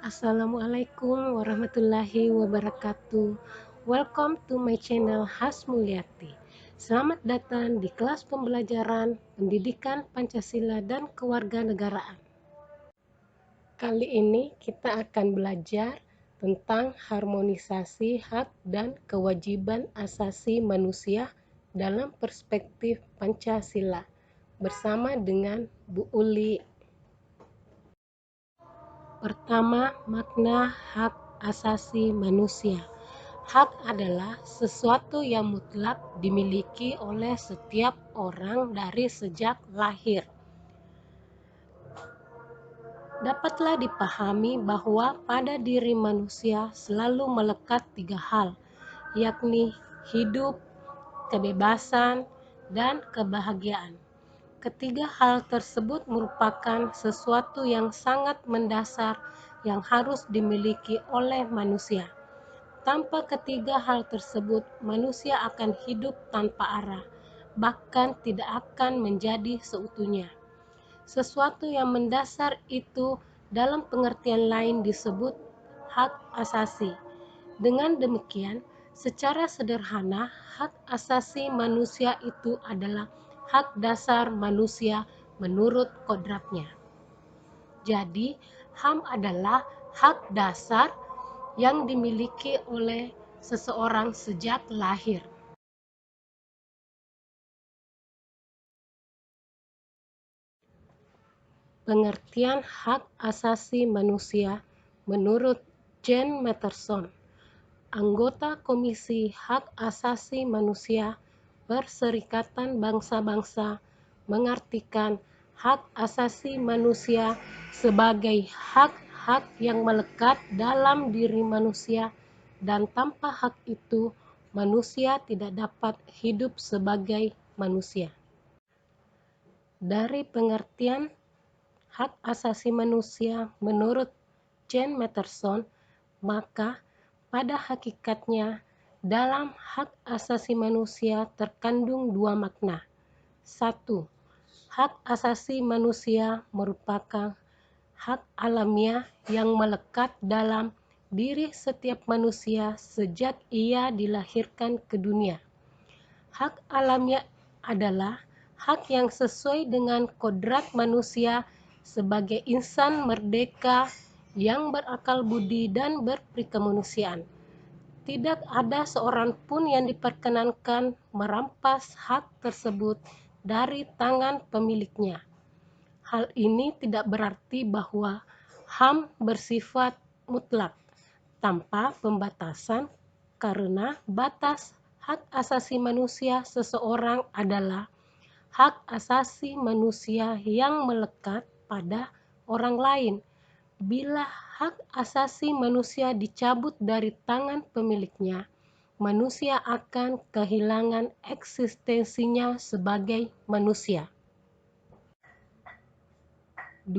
Assalamualaikum warahmatullahi wabarakatuh. Welcome to my channel Hasmulyati. Selamat datang di kelas pembelajaran Pendidikan Pancasila dan Kewarganegaraan. Kali ini kita akan belajar tentang harmonisasi hak dan kewajiban asasi manusia dalam perspektif Pancasila bersama dengan Bu Uli. Pertama, makna hak asasi manusia. Hak adalah sesuatu yang mutlak dimiliki oleh setiap orang dari sejak lahir. Dapatlah dipahami bahwa pada diri manusia selalu melekat 3 hal, yakni hidup, kebebasan, dan kebahagiaan. Ketiga hal tersebut merupakan sesuatu yang sangat mendasar yang harus dimiliki oleh manusia. Tanpa ketiga hal tersebut, manusia akan hidup tanpa arah, bahkan tidak akan menjadi seutuhnya. Sesuatu yang mendasar itu dalam pengertian lain disebut hak asasi. Dengan demikian, secara sederhana, hak asasi manusia itu adalah hak dasar manusia menurut kodratnya. Jadi, HAM adalah hak dasar yang dimiliki oleh seseorang sejak lahir. Pengertian hak asasi manusia menurut Jan Matterson, anggota Komisi Hak Asasi Manusia Perserikatan Bangsa-Bangsa, mengartikan hak asasi manusia sebagai hak-hak yang melekat dalam diri manusia, dan tanpa hak itu manusia tidak dapat hidup sebagai manusia. Dari pengertian hak asasi manusia menurut Jan Matterson, maka pada hakikatnya dalam hak asasi manusia terkandung 2 makna. 1. Hak asasi manusia merupakan hak alamiah yang melekat dalam diri setiap manusia sejak ia dilahirkan ke dunia. Hak alamiah adalah hak yang sesuai dengan kodrat manusia sebagai insan merdeka yang berakal budi dan berprikemanusiaan. Tidak ada seorang pun yang diperkenankan merampas hak tersebut dari tangan pemiliknya. Hal ini tidak berarti bahwa HAM bersifat mutlak, tanpa pembatasan, karena batas hak asasi manusia seseorang adalah hak asasi manusia yang melekat pada orang lain. Bila hak asasi manusia dicabut dari tangan pemiliknya, manusia akan kehilangan eksistensinya sebagai manusia. 2.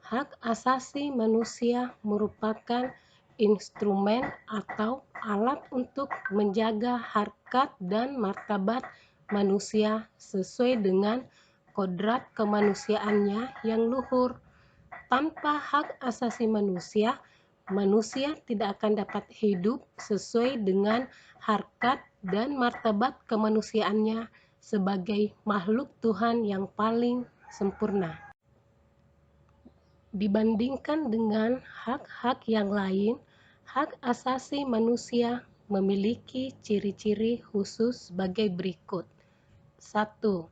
Hak asasi manusia merupakan instrumen atau alat untuk menjaga harkat dan martabat manusia sesuai dengan kodrat kemanusiaannya yang luhur. Tanpa hak asasi manusia, manusia tidak akan dapat hidup sesuai dengan harkat dan martabat kemanusiaannya sebagai makhluk Tuhan yang paling sempurna. Dibandingkan dengan hak-hak yang lain, hak asasi manusia memiliki ciri-ciri khusus sebagai berikut. 1.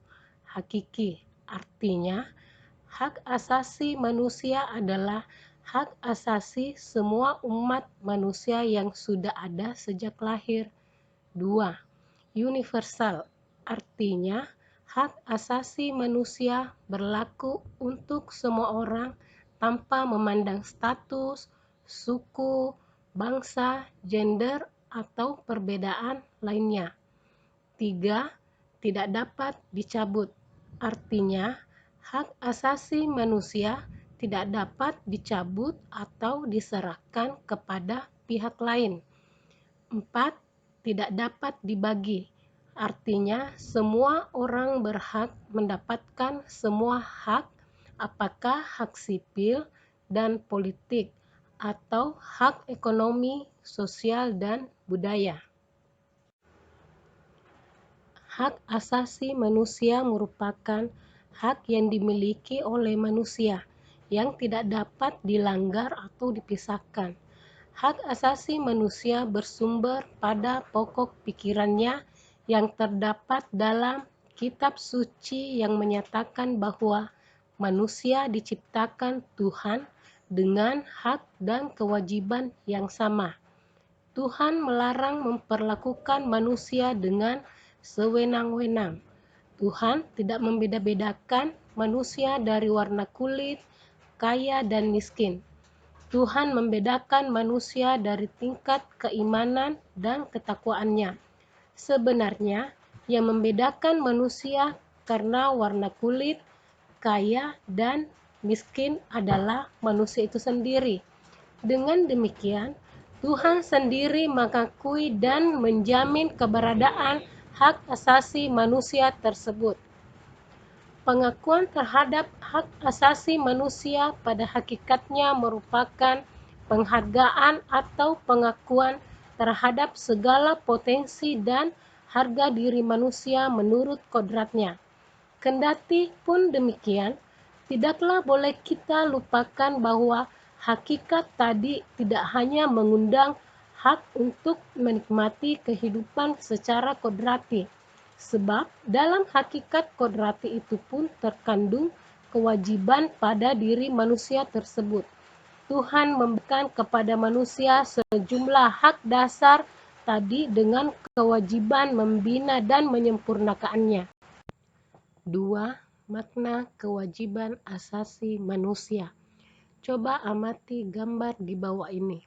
Hakiki, artinya hak asasi manusia adalah hak asasi semua umat manusia yang sudah ada sejak lahir. 2. Universal, artinya hak asasi manusia berlaku untuk semua orang tanpa memandang status, suku, bangsa, gender, atau perbedaan lainnya. 3. Tidak dapat dicabut, artinya hak asasi manusia tidak dapat dicabut atau diserahkan kepada pihak lain. 4. Tidak dapat dibagi, artinya semua orang berhak mendapatkan semua hak, apakah hak sipil dan politik atau hak ekonomi, sosial, dan budaya. Hak asasi manusia merupakan hak yang dimiliki oleh manusia yang tidak dapat dilanggar atau dipisahkan. Hak asasi manusia bersumber pada pokok pikirannya yang terdapat dalam kitab suci yang menyatakan bahwa manusia diciptakan Tuhan dengan hak dan kewajiban yang sama. Tuhan melarang memperlakukan manusia dengan sewenang-wenang. Tuhan tidak membeda-bedakan manusia dari warna kulit, kaya dan miskin. Tuhan membedakan manusia dari tingkat keimanan dan ketakwaannya. Sebenarnya, yang membedakan manusia karena warna kulit, kaya, dan miskin adalah manusia itu sendiri. Dengan demikian, Tuhan sendiri mengakui dan menjamin keberadaan hak asasi manusia tersebut. Pengakuan terhadap hak asasi manusia pada hakikatnya merupakan penghargaan atau pengakuan terhadap segala potensi dan harga diri manusia menurut kodratnya. Kendati pun demikian, tidaklah boleh kita lupakan bahwa hakikat tadi tidak hanya mengundang hak untuk menikmati kehidupan secara kodrati, sebab dalam hakikat kodrati itu pun terkandung kewajiban pada diri manusia tersebut. Tuhan memberikan kepada manusia sejumlah hak dasar tadi dengan kewajiban membina dan menyempurnakannya. 2. Makna kewajiban asasi manusia. Coba amati gambar di bawah ini.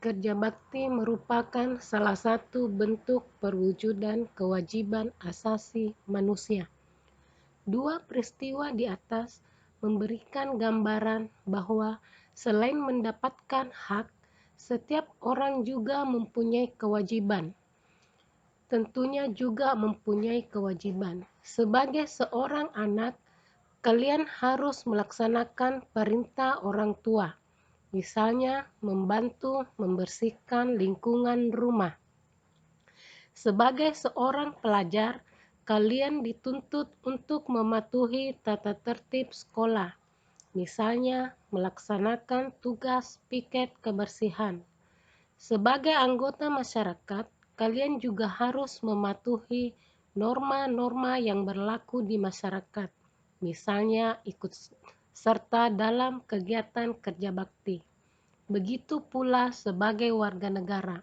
Kerja bakti merupakan salah satu bentuk perwujudan kewajiban asasi manusia. Dua peristiwa di atas memberikan gambaran bahwa selain mendapatkan hak, setiap orang juga mempunyai kewajiban. Tentunya juga mempunyai kewajiban. Sebagai seorang anak, kalian harus melaksanakan perintah orang tua, misalnya membantu membersihkan lingkungan rumah. Sebagai seorang pelajar, kalian dituntut untuk mematuhi tata tertib sekolah, misalnya melaksanakan tugas piket kebersihan. Sebagai anggota masyarakat, kalian juga harus mematuhi norma-norma yang berlaku di masyarakat, misalnya ikut serta dalam kegiatan kerja bakti. Begitu pula sebagai warga negara,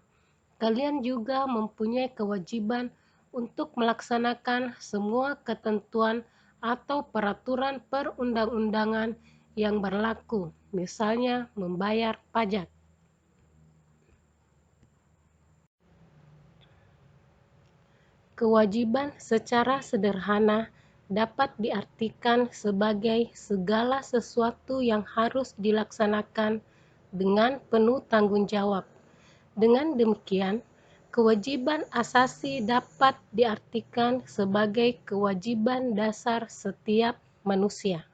kalian juga mempunyai kewajiban untuk melaksanakan semua ketentuan atau peraturan perundang-undangan yang berlaku, misalnya membayar pajak. Kewajiban secara sederhana dapat diartikan sebagai segala sesuatu yang harus dilaksanakan dengan penuh tanggung jawab. Dengan demikian, kewajiban asasi dapat diartikan sebagai kewajiban dasar setiap manusia.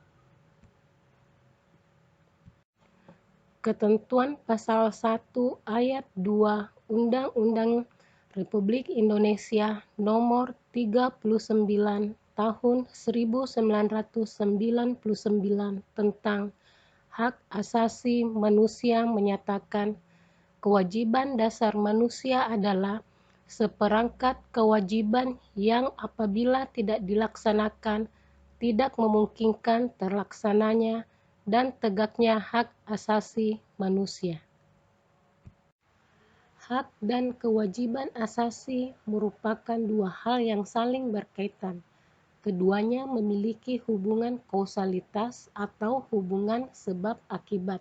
Ketentuan Pasal 1 Ayat 2 Undang-Undang Republik Indonesia Nomor 39 Tahun 1999 tentang Hak Asasi Manusia menyatakan kewajiban dasar manusia adalah seperangkat kewajiban yang apabila tidak dilaksanakan tidak memungkinkan terlaksananya dan tegaknya hak asasi manusia. Hak dan kewajiban asasi merupakan dua hal yang saling berkaitan. Keduanya memiliki hubungan kausalitas atau hubungan sebab akibat.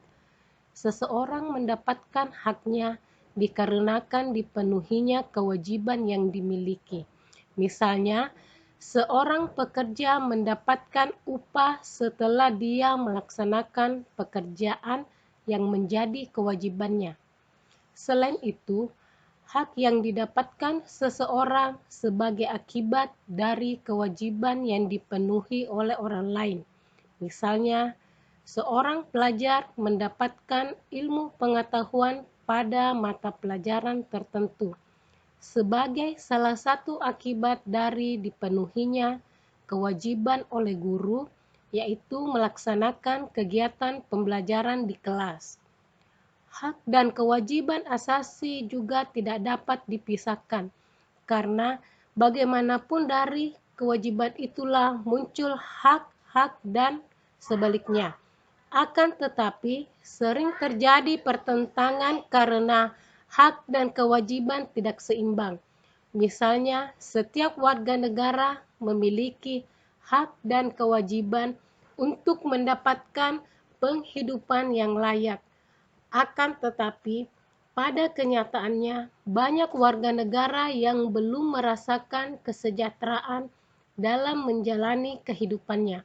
Seseorang mendapatkan haknya dikarenakan dipenuhinya kewajiban yang dimiliki. Misalnya, seorang pekerja mendapatkan upah setelah dia melaksanakan pekerjaan yang menjadi kewajibannya. Selain itu, hak yang didapatkan seseorang sebagai akibat dari kewajiban yang dipenuhi oleh orang lain. Misalnya, seorang pelajar mendapatkan ilmu pengetahuan pada mata pelajaran tertentu sebagai salah satu akibat dari dipenuhinya kewajiban oleh guru, yaitu melaksanakan kegiatan pembelajaran di kelas. Hak dan kewajiban asasi juga tidak dapat dipisahkan, karena bagaimanapun dari kewajiban itulah muncul hak-hak dan sebaliknya. Akan tetapi, sering terjadi pertentangan karena hak dan kewajiban tidak seimbang. Misalnya, setiap warga negara memiliki hak dan kewajiban untuk mendapatkan penghidupan yang layak. Akan tetapi, pada kenyataannya, banyak warga negara yang belum merasakan kesejahteraan dalam menjalani kehidupannya.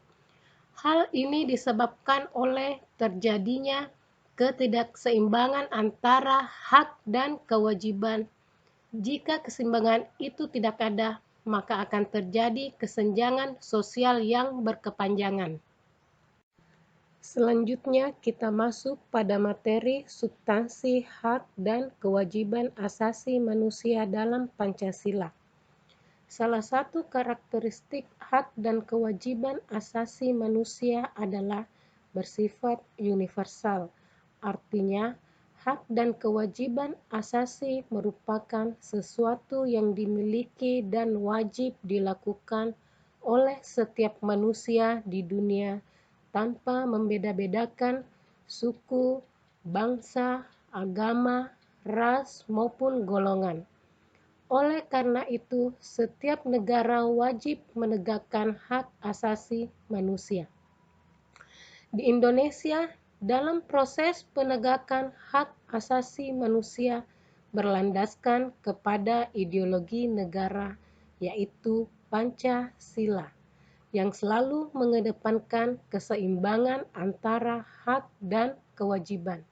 Hal ini disebabkan oleh terjadinya ketidakseimbangan antara hak dan kewajiban. Jika keseimbangan itu tidak ada, maka akan terjadi kesenjangan sosial yang berkepanjangan. Selanjutnya kita masuk pada materi substansi hak dan kewajiban asasi manusia dalam Pancasila. Salah satu karakteristik hak dan kewajiban asasi manusia adalah bersifat universal. Artinya, hak dan kewajiban asasi merupakan sesuatu yang dimiliki dan wajib dilakukan oleh setiap manusia di dunia tanpa membeda-bedakan suku, bangsa, agama, ras, maupun golongan. Oleh karena itu, setiap negara wajib menegakkan hak asasi manusia. Di Indonesia, dalam proses penegakan hak asasi manusia berlandaskan kepada ideologi negara, yaitu Pancasila, yang selalu mengedepankan keseimbangan antara hak dan kewajiban.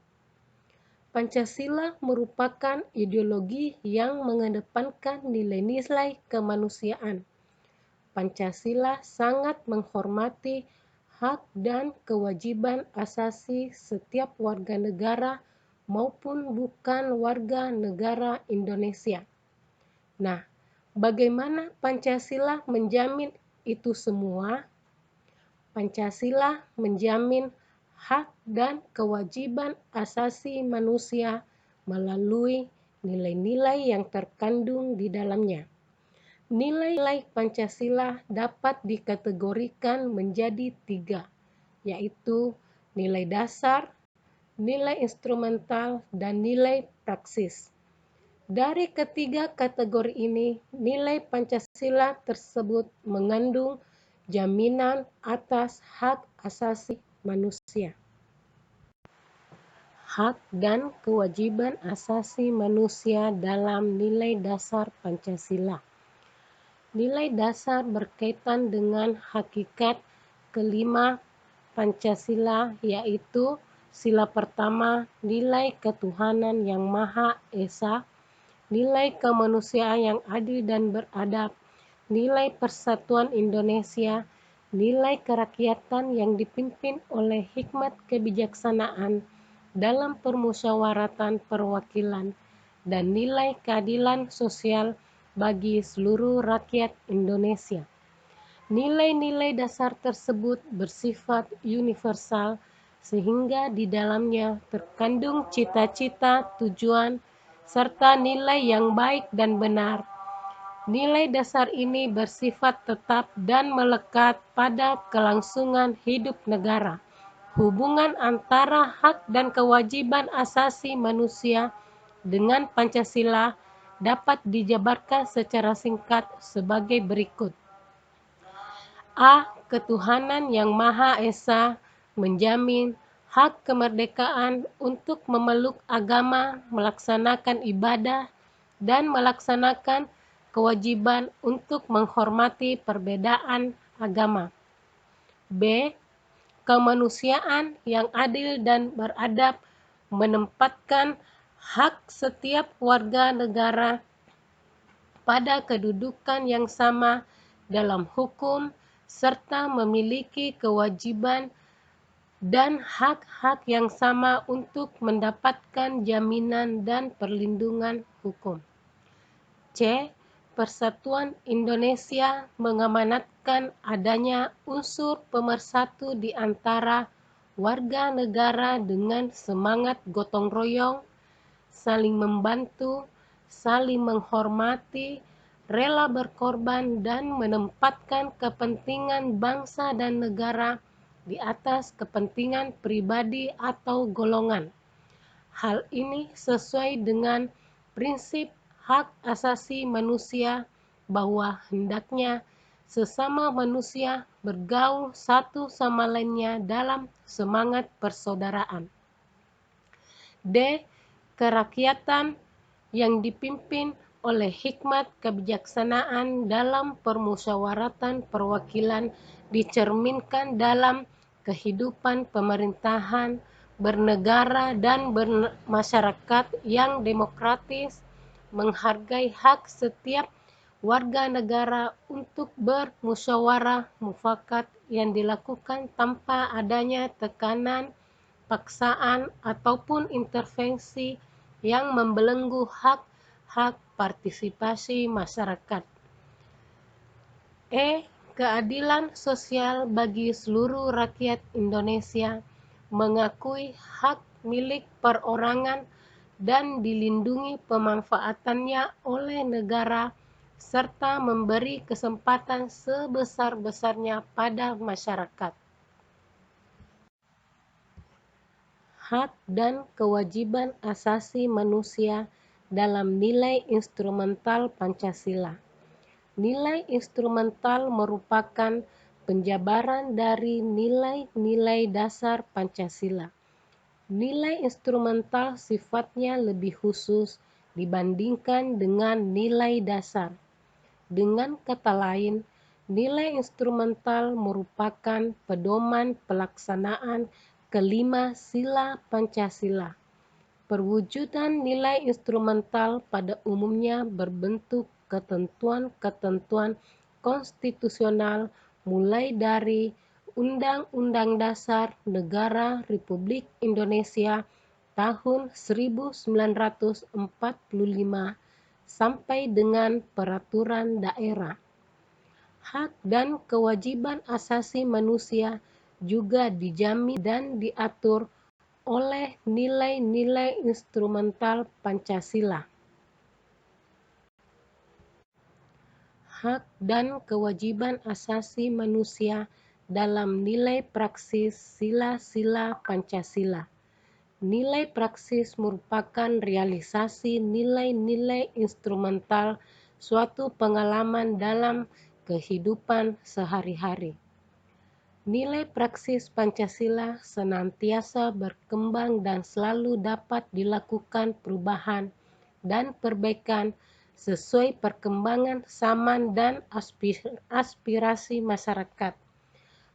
Pancasila merupakan ideologi yang mengedepankan nilai-nilai kemanusiaan. Pancasila sangat menghormati hak dan kewajiban asasi setiap warga negara maupun bukan warga negara Indonesia. Nah, bagaimana Pancasila menjamin itu semua? Pancasila menjamin hak dan kewajiban asasi manusia melalui nilai-nilai yang terkandung di dalamnya. Nilai-nilai Pancasila dapat dikategorikan menjadi 3, yaitu nilai dasar, nilai instrumental, dan nilai praksis. Dari ketiga kategori ini, nilai Pancasila tersebut mengandung jaminan atas hak asasi manusia. Hak dan kewajiban asasi manusia dalam nilai dasar Pancasila. Nilai dasar berkaitan dengan hakikat kelima Pancasila, yaitu sila pertama, nilai ketuhanan yang Maha Esa, nilai kemanusiaan yang adil dan beradab, nilai persatuan Indonesia, nilai kerakyatan yang dipimpin oleh hikmat kebijaksanaan dalam permusyawaratan perwakilan, dan nilai keadilan sosial bagi seluruh rakyat Indonesia. Nilai-nilai dasar tersebut bersifat universal sehingga di dalamnya terkandung cita-cita, tujuan, serta nilai yang baik dan benar. Nilai dasar ini bersifat tetap dan melekat pada kelangsungan hidup negara. Hubungan antara hak dan kewajiban asasi manusia dengan Pancasila dapat dijabarkan secara singkat sebagai berikut. A. Ketuhanan yang Maha Esa menjamin hak kemerdekaan untuk memeluk agama, melaksanakan ibadah, dan melaksanakan kewajiban untuk menghormati perbedaan agama. B. Kemanusiaan yang adil dan beradab menempatkan hak setiap warga negara pada kedudukan yang sama dalam hukum serta memiliki kewajiban dan hak-hak yang sama untuk mendapatkan jaminan dan perlindungan hukum. C. Persatuan Indonesia mengamanatkan adanya unsur pemersatu di antara warga negara dengan semangat gotong royong, saling membantu, saling menghormati, rela berkorban, dan menempatkan kepentingan bangsa dan negara di atas kepentingan pribadi atau golongan. Hal ini sesuai dengan prinsip hak asasi manusia bahwa hendaknya sesama manusia bergaul satu sama lainnya dalam semangat persaudaraan. D. Kerakyatan yang dipimpin oleh hikmat kebijaksanaan dalam permusyawaratan perwakilan dicerminkan dalam kehidupan pemerintahan, bernegara, dan bermasyarakat yang demokratis, menghargai hak setiap warga negara untuk bermusyawarah mufakat yang dilakukan tanpa adanya tekanan, paksaan, ataupun intervensi yang membelenggu hak-hak partisipasi masyarakat. E. Keadilan sosial bagi seluruh rakyat Indonesia, mengakui hak milik perorangan dan dilindungi pemanfaatannya oleh negara, serta memberi kesempatan sebesar-besarnya pada masyarakat. Hak dan kewajiban asasi manusia dalam nilai instrumental Pancasila. Nilai instrumental merupakan penjabaran dari nilai-nilai dasar Pancasila. Nilai instrumental sifatnya lebih khusus dibandingkan dengan nilai dasar. Dengan kata lain, nilai instrumental merupakan pedoman pelaksanaan kelima sila Pancasila. Perwujudan nilai instrumental pada umumnya berbentuk ketentuan-ketentuan konstitusional mulai dari Undang-Undang Dasar Negara Republik Indonesia tahun 1945 sampai dengan peraturan daerah. Hak dan kewajiban asasi manusia juga dijamin dan diatur oleh nilai-nilai instrumental Pancasila. Hak dan kewajiban asasi manusia dalam nilai praksis sila-sila Pancasila. Nilai praksis merupakan realisasi nilai-nilai instrumental suatu pengalaman dalam kehidupan sehari-hari. Nilai praksis Pancasila senantiasa berkembang dan selalu dapat dilakukan perubahan dan perbaikan sesuai perkembangan zaman dan aspirasi masyarakat.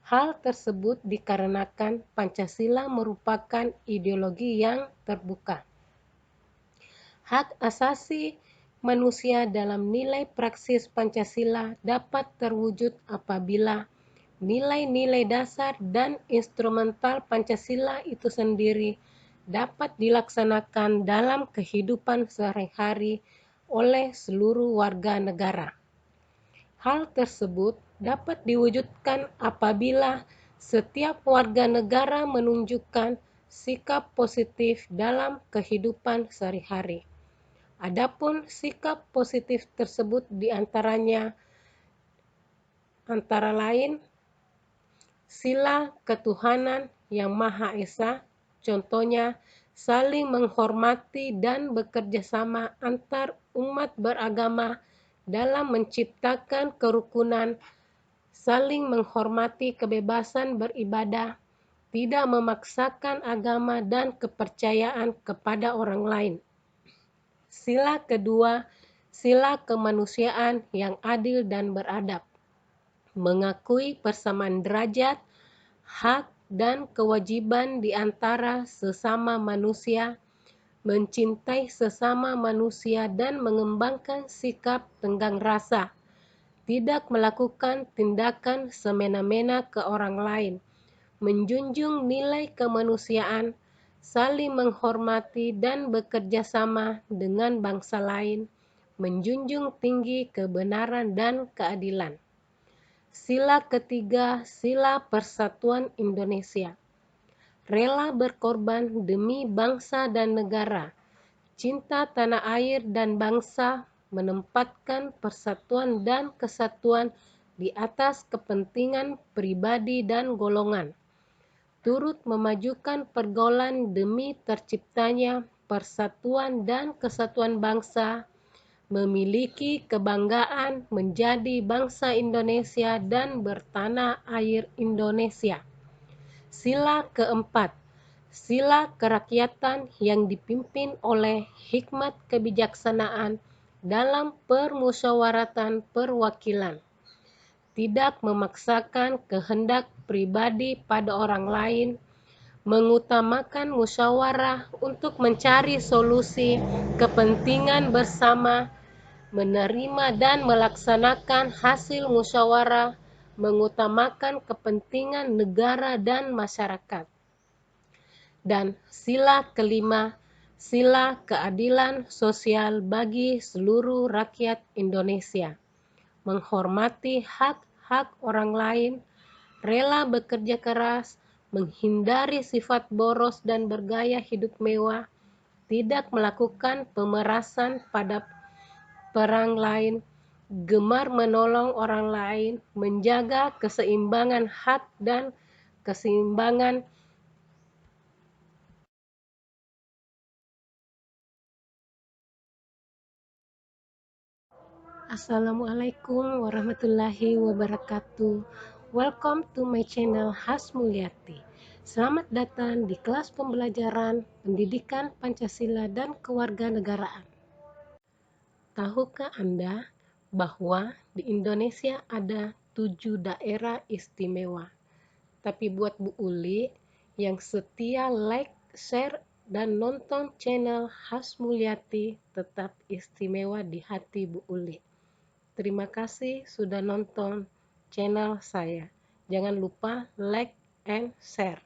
Hal tersebut dikarenakan Pancasila merupakan ideologi yang terbuka. Hak asasi manusia dalam nilai praksis Pancasila dapat terwujud apabila nilai-nilai dasar dan instrumental Pancasila itu sendiri dapat dilaksanakan dalam kehidupan sehari-hari oleh seluruh warga negara. Hal tersebut dapat diwujudkan apabila setiap warga negara menunjukkan sikap positif dalam kehidupan sehari-hari. Adapun sikap positif tersebut antara lain sila ketuhanan yang Maha Esa, contohnya saling menghormati dan bekerja sama antar umat beragama dalam menciptakan kerukunan, saling menghormati kebebasan beribadah, tidak memaksakan agama dan kepercayaan kepada orang lain. Sila kedua, sila kemanusiaan yang adil dan beradab, mengakui persamaan derajat, hak, dan kewajiban di antara sesama manusia, mencintai sesama manusia dan mengembangkan sikap tenggang rasa, tidak melakukan tindakan semena-mena ke orang lain, menjunjung nilai kemanusiaan, saling menghormati dan bekerja sama dengan bangsa lain, menjunjung tinggi kebenaran dan keadilan. Sila ketiga, sila persatuan Indonesia. Rela berkorban demi bangsa dan negara. Cinta tanah air dan bangsa, menempatkan persatuan dan kesatuan di atas kepentingan pribadi dan golongan. Turut memajukan pergaulan demi terciptanya persatuan dan kesatuan bangsa, memiliki kebanggaan menjadi bangsa Indonesia dan bertanah air Indonesia. Sila keempat, sila kerakyatan yang dipimpin oleh hikmat kebijaksanaan dalam permusyawaratan perwakilan. Tidak memaksakan kehendak pribadi pada orang lain, mengutamakan musyawarah untuk mencari solusi kepentingan bersama, menerima dan melaksanakan hasil musyawarah, mengutamakan kepentingan negara dan masyarakat. Dan sila kelima, sila keadilan sosial bagi seluruh rakyat Indonesia. Menghormati hak-hak orang lain, rela bekerja keras, menghindari sifat boros dan bergaya hidup mewah, tidak melakukan pemerasan pada orang lain, gemar menolong orang lain, menjaga keseimbangan hak dan keseimbangan. Assalamualaikum warahmatullahi wabarakatuh. Welcome to my channel Hasmulyati. Selamat datang di kelas pembelajaran Pendidikan Pancasila dan Kewarganegaraan. Tahukah Anda bahwa di Indonesia ada 7 daerah istimewa? Tapi buat Bu Uli yang setia like, share, dan nonton channel Hasmulyati, tetap istimewa di hati Bu Uli. Terima kasih sudah nonton channel saya. Jangan lupa like and share.